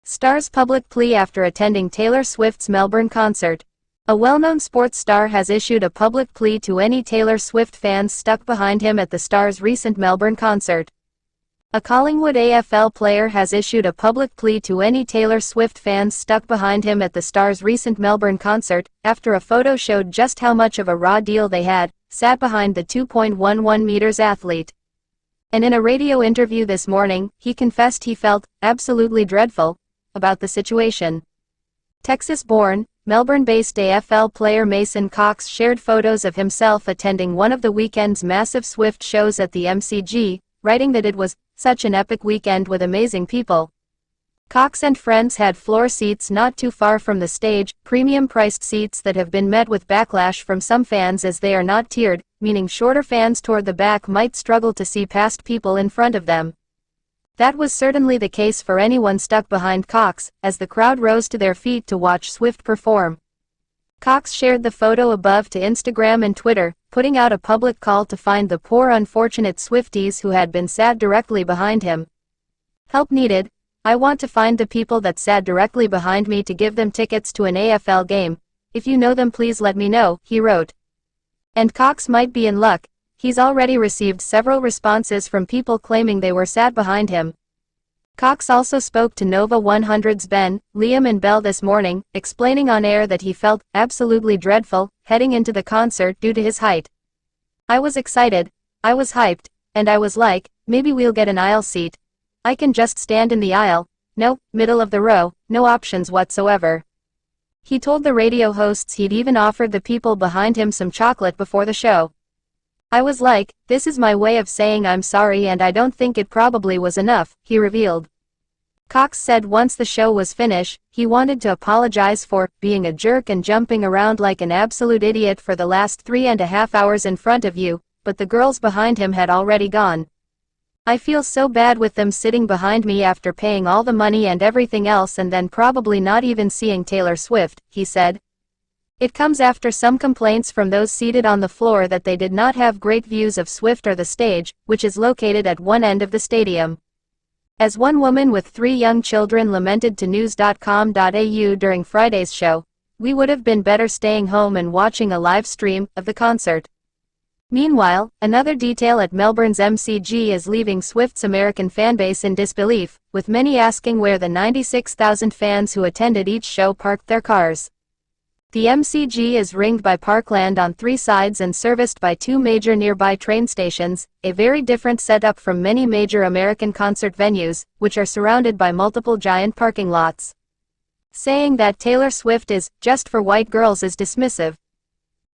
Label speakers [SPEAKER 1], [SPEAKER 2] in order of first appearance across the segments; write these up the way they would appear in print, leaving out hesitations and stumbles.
[SPEAKER 1] Star's public plea after attending Taylor Swift's Melbourne concert. A well-known sports star has issued a public plea to any Taylor Swift fans stuck behind him at the star's recent Melbourne concert. A Collingwood AFL player has issued a public plea to any Taylor Swift fans stuck behind him at the star's recent Melbourne concert, after a photo showed just how much of a raw deal they had, sat behind the 2.11 meters athlete. And in a radio interview this morning, he confessed he felt absolutely dreadful about the situation. Texas-born, Melbourne-based AFL player Mason Cox shared photos of himself attending one of the weekend's massive Swift shows at the MCG, writing that it was such an epic weekend with amazing people. Cox and friends had floor seats not too far from the stage, premium-priced seats that have been met with backlash from some fans as they are not tiered, meaning shorter fans toward the back might struggle to see past people in front of them. That was certainly the case for anyone stuck behind Cox, as the crowd rose to their feet to watch Swift perform. Cox shared the photo above to Instagram and Twitter, putting out a public call to find the poor unfortunate Swifties who had been sat directly behind him. Help needed. I want to find the people that sat directly behind me to give them tickets to an AFL game. If you know them, please let me know, he wrote. And Cox might be in luck. He's already received several responses from people claiming they were sat behind him. Cox also spoke to Nova 100's Ben, Liam and Bell this morning, explaining on air that he felt absolutely dreadful heading into the concert due to his height. I was excited, I was hyped, and I was like, maybe we'll get an aisle seat. I can just stand in the aisle, no, middle of the row, no options whatsoever. He told the radio hosts he'd even offered the people behind him some chocolate before the show. I was like, this is my way of saying I'm sorry, and I don't think it probably was enough, he revealed. Cox said once the show was finished, he wanted to apologize for being a jerk and jumping around like an absolute idiot for the last 3.5 hours in front of you, but the girls behind him had already gone. I feel so bad with them sitting behind me after paying all the money and everything else and then probably not even seeing Taylor Swift, he said. It comes after some complaints from those seated on the floor that they did not have great views of Swift or the stage, which is located at one end of the stadium. As one woman with 3 young children lamented to news.com.au during Friday's show, we would have been better staying home and watching a live stream of the concert. Meanwhile, another detail at Melbourne's MCG is leaving Swift's American fanbase in disbelief, with many asking where the 96,000 fans who attended each show parked their cars. The MCG is ringed by parkland on 3 sides and serviced by 2 major nearby train stations, a very different setup from many major American concert venues, which are surrounded by multiple giant parking lots. Saying that Taylor Swift is just for white girls is dismissive.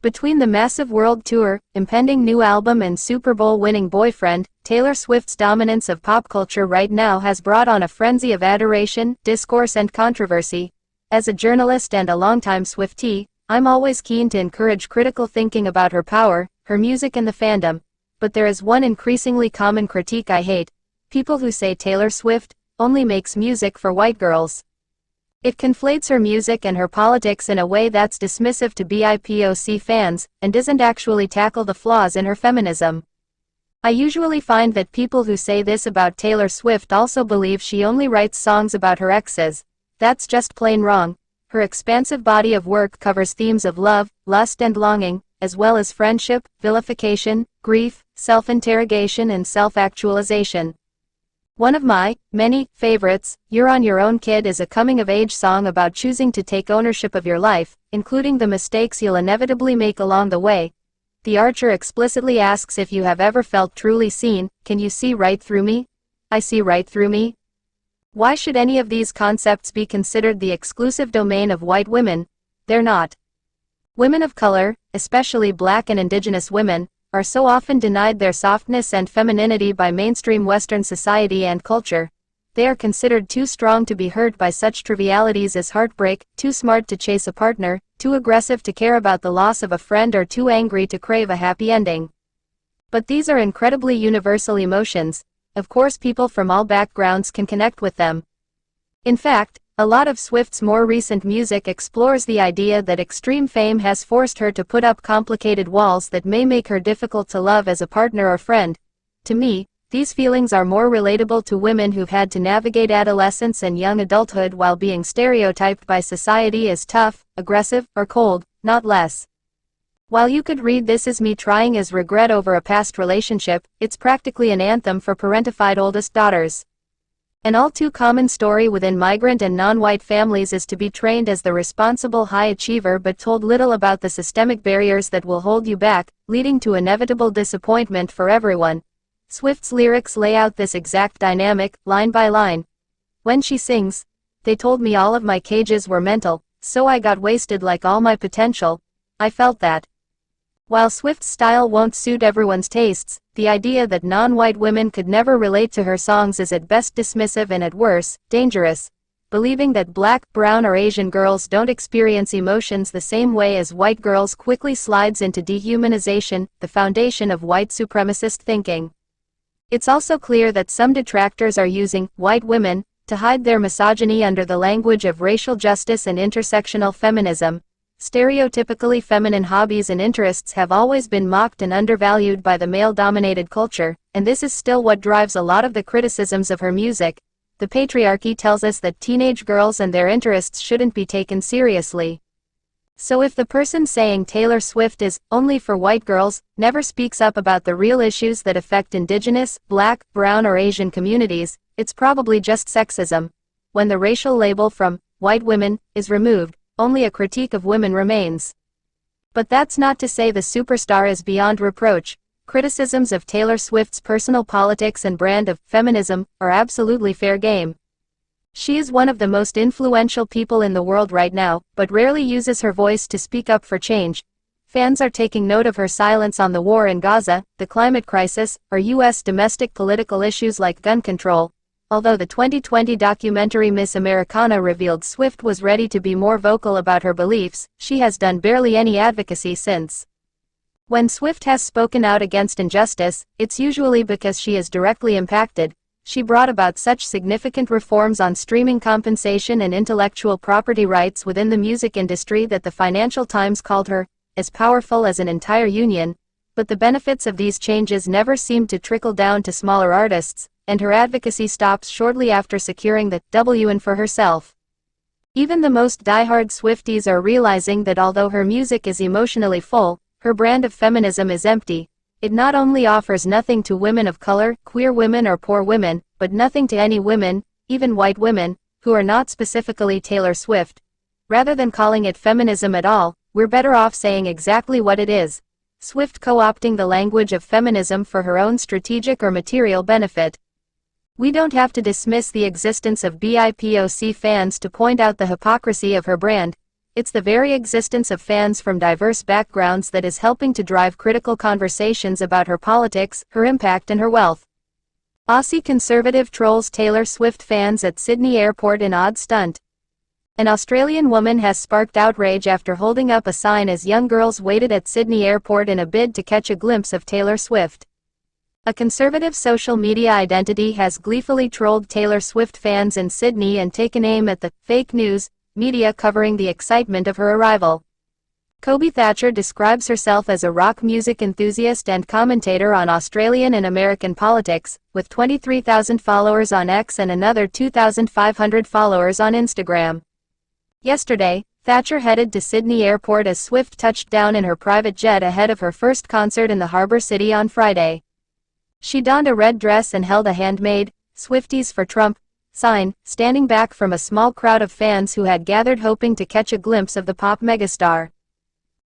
[SPEAKER 1] Between the massive world tour, impending new album and Super Bowl-winning boyfriend, Taylor Swift's dominance of pop culture right now has brought on a frenzy of adoration, discourse and controversy. As a journalist and a longtime Swiftie, I'm always keen to encourage critical thinking about her power, her music and the fandom. But there is one increasingly common critique I hate: people who say Taylor Swift only makes music for white girls. It conflates her music and her politics in a way that's dismissive to BIPOC fans, and doesn't actually tackle the flaws in her feminism. I usually find that people who say this about Taylor Swift also believe she only writes songs about her exes. That's just plain wrong. Her expansive body of work covers themes of love, lust and longing, as well as friendship, vilification, grief, self-interrogation and self-actualization. One of my many favorites, You're on Your Own Kid, is a coming-of-age song about choosing to take ownership of your life, including the mistakes you'll inevitably make along the way. The Archer explicitly asks if you have ever felt truly seen. Can you see right through me? I see right through me. Why should any of these concepts be considered the exclusive domain of white women? They're not. Women of color, especially Black and Indigenous women, are so often denied their softness and femininity by mainstream Western society and culture. They are considered too strong to be hurt by such trivialities as heartbreak, too smart to chase a partner, too aggressive to care about the loss of a friend, or too angry to crave a happy ending. But these are incredibly universal emotions. Of course, people from all backgrounds can connect with them. In fact, a lot of Swift's more recent music explores the idea that extreme fame has forced her to put up complicated walls that may make her difficult to love as a partner or friend. To me, These feelings are more relatable to women who've had to navigate adolescence and young adulthood while being stereotyped by society as tough, aggressive, or cold, not less. While you could read This Is Me trying as regret over a past relationship, it's practically an anthem for parentified oldest daughters. An all-too-common story within migrant and non-white families is to be trained as the responsible high achiever but told little about the systemic barriers that will hold you back, leading to inevitable disappointment for everyone. Swift's lyrics lay out this exact dynamic, line by line. When she sings, "They told me all of my cages were mental, so I got wasted like all my potential. I felt that." While Swift's style won't suit everyone's tastes, the idea that non-white women could never relate to her songs is at best dismissive and at worst, dangerous. Believing that black, brown or Asian girls don't experience emotions the same way as white girls quickly slides into dehumanization, the foundation of white supremacist thinking. It's also clear that some detractors are using white women to hide their misogyny under the language of racial justice and intersectional feminism. Stereotypically feminine hobbies and interests have always been mocked and undervalued by the male-dominated culture, and this is still what drives a lot of the criticisms of her music. The patriarchy tells us that teenage girls and their interests shouldn't be taken seriously. So if the person saying Taylor Swift is only for white girls never speaks up about the real issues that affect indigenous, black, brown or Asian communities, it's probably just sexism. When the racial label from white women is removed, only a critique of women remains. But that's not to say the superstar is beyond reproach. Criticisms of Taylor Swift's personal politics and brand of feminism are absolutely fair game. She is one of the most influential people in the world right now, but rarely uses her voice to speak up for change. Fans are taking note of her silence on the war in Gaza, the climate crisis, or U.S. domestic political issues like gun control. Although the 2020 documentary Miss Americana revealed Swift was ready to be more vocal about her beliefs, she has done barely any advocacy since. When Swift has spoken out against injustice, it's usually because she is directly impacted. She brought about such significant reforms on streaming compensation and intellectual property rights within the music industry that the Financial Times called her as powerful as an entire union, but the benefits of these changes never seemed to trickle down to smaller artists, and her advocacy stops shortly after securing the W for herself. Even the most diehard Swifties are realizing that although her music is emotionally full, her brand of feminism is empty. It not only offers nothing to women of color, queer women or poor women, but nothing to any women, even white women, who are not specifically Taylor Swift. Rather than calling it feminism at all, we're better off saying exactly what it is. Swift co-opting the language of feminism for her own strategic or material benefit. We don't have to dismiss the existence of BIPOC fans to point out the hypocrisy of her brand. It's the very existence of fans from diverse backgrounds that is helping to drive critical conversations about her politics, her impact and her wealth. Aussie conservative trolls Taylor Swift fans at Sydney Airport in odd stunt. An Australian woman has sparked outrage after holding up a sign as young girls waited at Sydney Airport in a bid to catch a glimpse of Taylor Swift. A conservative social media identity has gleefully trolled Taylor Swift fans in Sydney and taken aim at the fake news media covering the excitement of her arrival. Kobe Thatcher describes herself as a rock music enthusiast and commentator on Australian and American politics, with 23,000 followers on X and another 2,500 followers on Instagram. Yesterday, Thatcher headed to Sydney Airport as Swift touched down in her private jet ahead of her first concert in the harbour city on Friday. She donned a red dress and held a handmade, "Swifties for Trump" sign, standing back from a small crowd of fans who had gathered hoping to catch a glimpse of the pop megastar.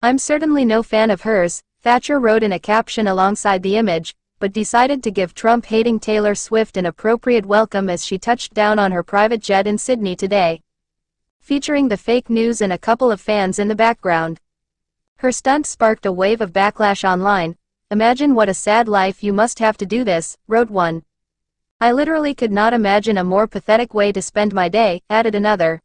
[SPEAKER 1] "I'm certainly no fan of hers," Thatcher wrote in a caption alongside the image, but decided to give Trump-hating Taylor Swift an appropriate welcome as she touched down on her private jet in Sydney today, featuring the fake news and a couple of fans in the background. Her stunt sparked a wave of backlash online. "Imagine what a sad life you must have to do this," wrote one. "I literally could not imagine a more pathetic way to spend my day," added another.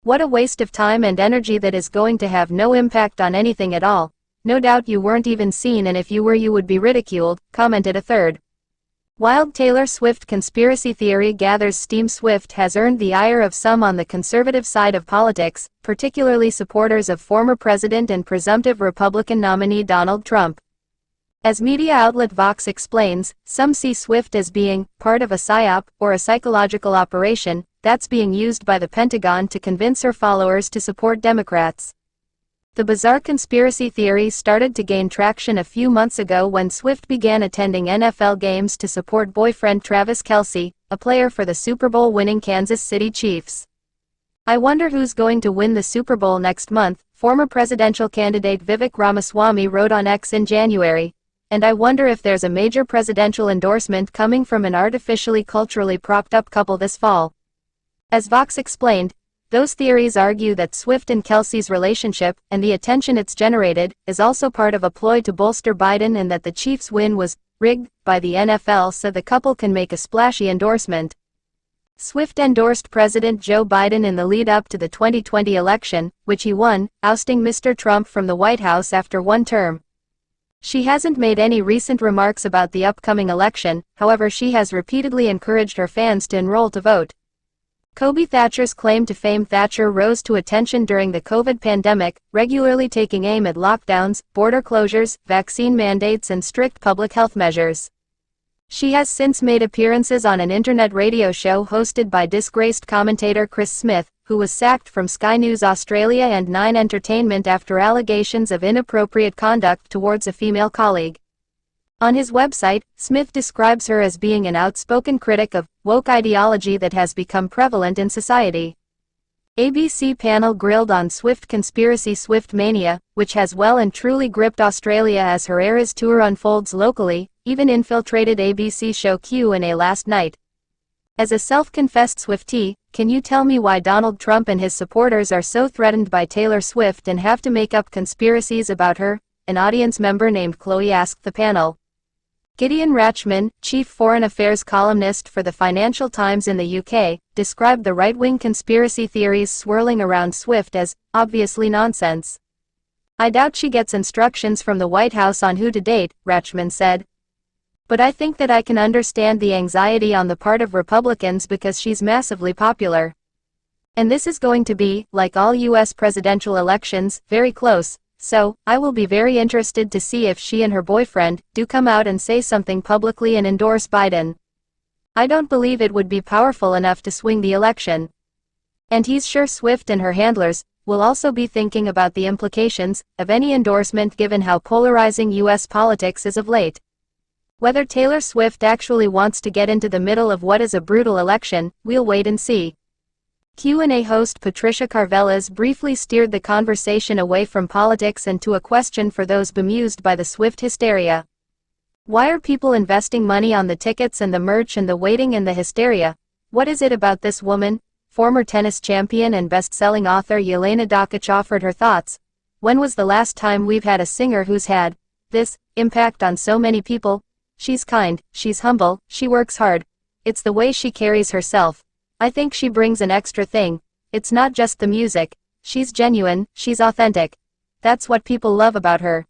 [SPEAKER 1] "What a waste of time and energy that is going to have no impact on anything at all. No doubt you weren't even seen, and if you were you would be ridiculed," commented a third. Wild Taylor Swift conspiracy theory gathers steam. Swift has earned the ire of some on the conservative side of politics, particularly supporters of former president and presumptive Republican nominee Donald Trump. As media outlet Vox explains, some see Swift as being part of a psyop, or a psychological operation, that's being used by the Pentagon to convince her followers to support Democrats. The bizarre conspiracy theory started to gain traction a few months ago when Swift began attending NFL games to support boyfriend Travis Kelce, a player for the Super Bowl winning Kansas City Chiefs. "I wonder who's going to win the Super Bowl next month," former presidential candidate Vivek Ramaswamy wrote on X in January. "And I wonder if there's a major presidential endorsement coming from an artificially culturally propped up couple this fall." As Vox explained, those theories argue that Swift and Kelce's relationship, and the attention it's generated, is also part of a ploy to bolster Biden, and that the Chiefs' win was rigged by the NFL so the couple can make a splashy endorsement. Swift endorsed President Joe Biden in the lead-up to the 2020 election, which he won, ousting Mr. Trump from the White House after one term. She hasn't made any recent remarks about the upcoming election, however she has repeatedly encouraged her fans to enroll to vote. Kobe Thatcher's claim to fame. Thatcher rose to attention during the COVID pandemic, regularly taking aim at lockdowns, border closures, vaccine mandates and strict public health measures. She has since made appearances on an internet radio show hosted by disgraced commentator Chris Smith, who was sacked from Sky News Australia and Nine Entertainment after allegations of inappropriate conduct towards a female colleague. On his website, Smith describes her as being an outspoken critic of woke ideology that has become prevalent in society. ABC panel grilled on Swift conspiracy. Swift mania, which has well and truly gripped Australia as her Eras tour unfolds locally, even infiltrated ABC show Q&A last night. As a self-confessed Swiftie, can you tell me why Donald Trump and his supporters are so threatened by Taylor Swift and have to make up conspiracies about her? An audience member named Chloe asked the panel. Gideon Rachman, chief foreign affairs columnist for the Financial Times in the UK, described the right-wing conspiracy theories swirling around Swift as obviously nonsense. "I doubt she gets instructions from the White House on who to date," Rachman said. "But I think that I can understand the anxiety on the part of Republicans because she's massively popular. And this is going to be, like all US presidential elections, very close. So, I will be very interested to see if she and her boyfriend do come out and say something publicly and endorse Biden. I don't believe it would be powerful enough to swing the election." And he's sure Swift and her handlers will also be thinking about the implications of any endorsement given how polarizing US politics is of late. Whether Taylor Swift actually wants to get into the middle of what is a brutal election, we'll wait and see. Q&A host Patricia Carvelas briefly steered the conversation away from politics and to a question for those bemused by the Swift hysteria. Why are people investing money on the tickets and the merch and the waiting and the hysteria? What is it about this woman? Former tennis champion and best-selling author Yelena Dokic offered her thoughts. "When was the last time we've had a singer who's had this impact on so many people? She's kind, she's humble, she works hard. It's the way she carries herself. I think she brings an extra thing. It's not just the music. She's genuine, she's authentic. That's what people love about her."